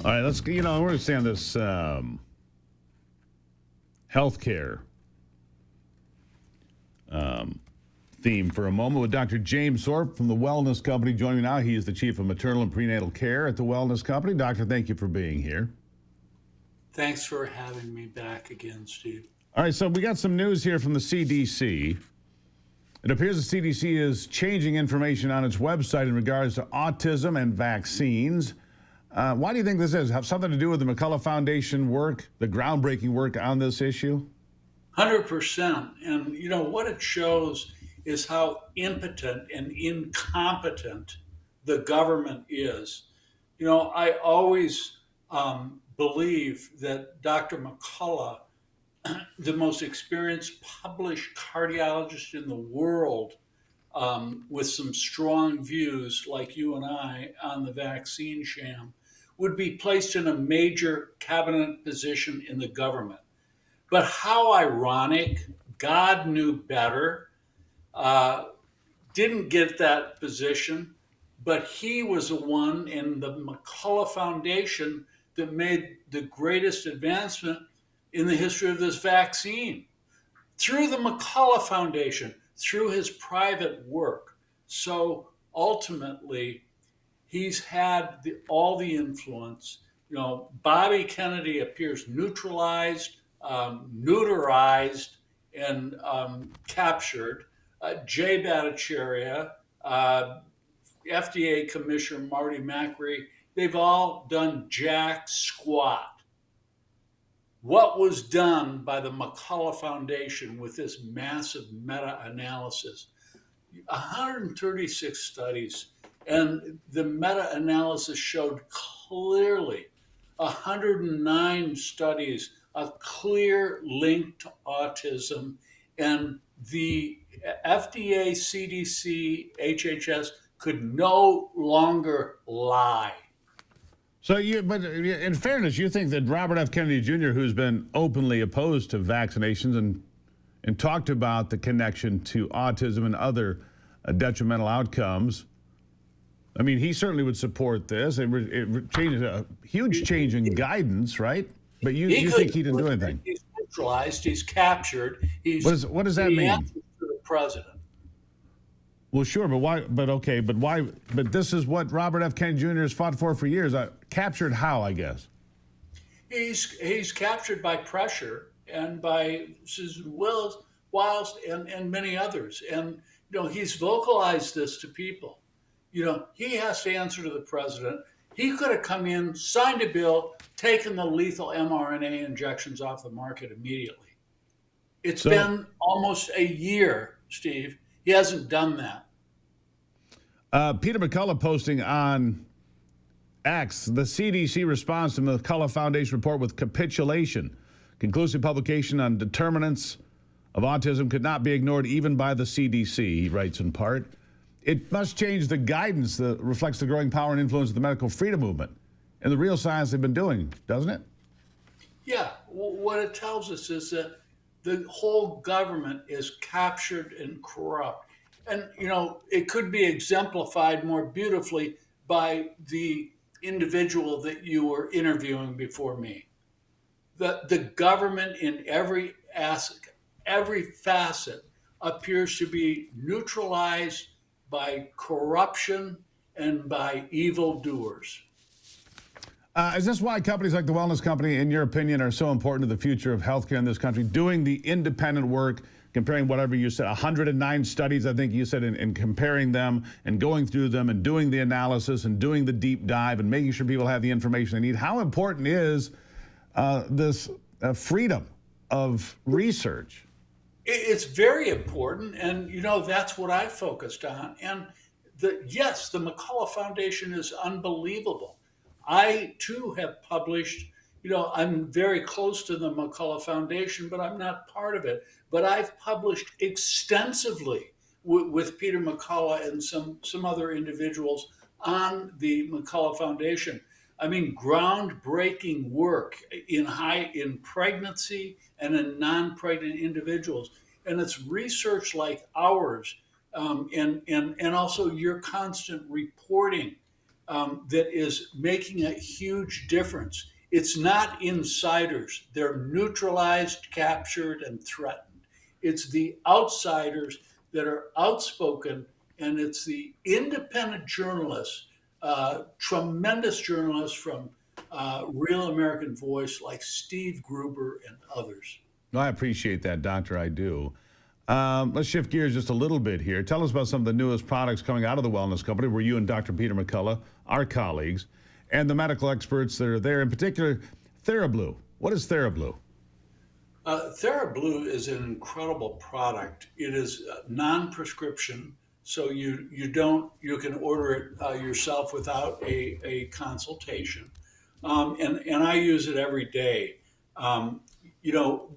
All right, we're going to stay on this healthcare theme for a moment with Dr. James Thorp from the Wellness Company joining me now. He is the Chief of Maternal and Prenatal Care at the Wellness Company. Doctor, thank you for being here. Thanks for having me back again, Steve. All right, so we got some news here from the CDC. It appears the CDC is changing information on its website in regards to autism and vaccines. Why do you think this is? Have something to do with the McCullough Foundation work, the groundbreaking work on this issue? 100%. And, what it shows is how impotent and incompetent the government is. I always believe that Dr. McCullough, the most experienced published cardiologist in the world, with some strong views like you and I on the vaccine sham, would be placed in a major cabinet position in the government. But how ironic, God knew better, didn't get that position, but he was the one in the McCullough Foundation that made the greatest advancement in the history of this vaccine. Through the McCullough Foundation, through his private work. So ultimately, he's had all the influence. Bobby Kennedy appears neutralized, neuterized, and captured. Jay Bhattacharya, FDA Commissioner Marty McRae, they've all done jack squat. What was done by the McCullough Foundation with this massive meta-analysis? 136 studies, and the meta-analysis showed clearly 109 studies, a clear link to autism, and the FDA, CDC, HHS could no longer lie. So but in fairness, you think that Robert F. Kennedy Jr., who's been openly opposed to vaccinations and talked about the connection to autism and other detrimental outcomes, I mean, he certainly would support this. It changes a huge change in guidance, right? But you think he didn't do anything? He's neutralized. He's captured. What does that mean? To the president. Well, sure, but why? But okay, but why? But this is what Robert F. Kennedy Jr. has fought for years. Captured how, I guess? He's captured by pressure and by Susan Wiles and many others. And, he's vocalized this to people. He has to answer to the president. He could have come in, signed a bill, taken the lethal mRNA injections off the market immediately. It's been almost a year, Steve. He hasn't done that. Peter McCullough posting on X, the CDC response to the McCullough Foundation report with capitulation. Conclusive publication on determinants of autism could not be ignored even by the CDC, he writes in part. It must change the guidance that reflects the growing power and influence of the medical freedom movement and the real science they've been doing, doesn't it? Yeah. What it tells us is that the whole government is captured and corrupt. And, it could be exemplified more beautifully by the individual that you were interviewing before me. The government in every aspect, every facet appears to be neutralized by corruption and by evildoers. Is this why companies like the Wellness Company, in your opinion, are so important to the future of healthcare in this country, doing the independent work, comparing whatever you said, 109 studies, I think you said, and comparing them and going through them and doing the analysis and doing the deep dive and making sure people have the information they need? How important is this freedom of research? It's very important, and that's what I focused on. And the McCullough Foundation is unbelievable. I too have published. I'm very close to the McCullough Foundation, but I'm not part of it. But I've published extensively with Peter McCullough and some other individuals on the McCullough Foundation. I mean, groundbreaking work in pregnancy and in non-pregnant individuals. And it's research like ours, and also your constant reporting that is making a huge difference. It's not insiders. They're neutralized, captured, and threatened. It's the outsiders that are outspoken, and it's the independent journalists, tremendous journalists from Real American Voice like Steve Gruber and others. No, I appreciate that, Doctor. I do. Let's shift gears just a little bit here. Tell us about some of the newest products coming out of the Wellness Company, where you and Dr. Peter McCullough are colleagues, and the medical experts that are there, in particular, Therablue. What is Therablue? Therablue is an incredible product. It is non-prescription, so you can order it yourself without a consultation, and I use it every day. You know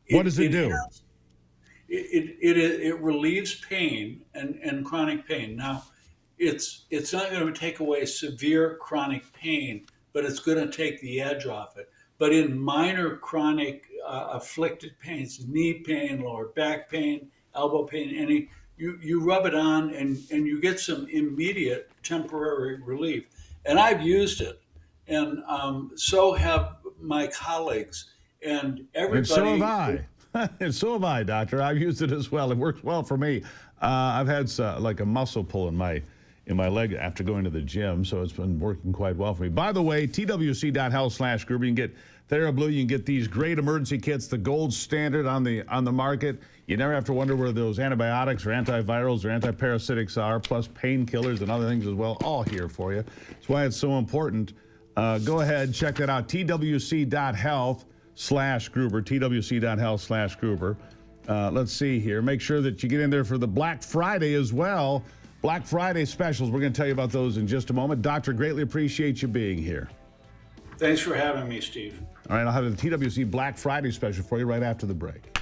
What does it do? It relieves pain and chronic pain. Now, it's not going to take away severe chronic pain, but it's going to take the edge off it. But in minor chronic afflicted pains, knee pain, lower back pain, elbow pain, you rub it on and you get some immediate temporary relief. And I've used it, and so have my colleagues, and everybody. And so have I. And so have I, Doctor. I've used it as well. It works well for me. I've had like a muscle pull in my leg after going to the gym, so it's been working quite well for me. By the way, twc.health/Gruber. You can get Therablue. You can get these great emergency kits, the gold standard on the market. You never have to wonder where those antibiotics or antivirals or antiparasitics are, plus painkillers and other things as well, all here for you. That's why it's so important. Go ahead, check that out, twc.health/Gruber, twc.health/Gruber. Let's see here. Make sure that you get in there for the Black Friday as well. Black Friday specials. We're going to tell you about those in just a moment. Doctor, greatly appreciate you being here. Thanks for having me, Steve. All right, I'll have the TWC Black Friday special for you right after the break.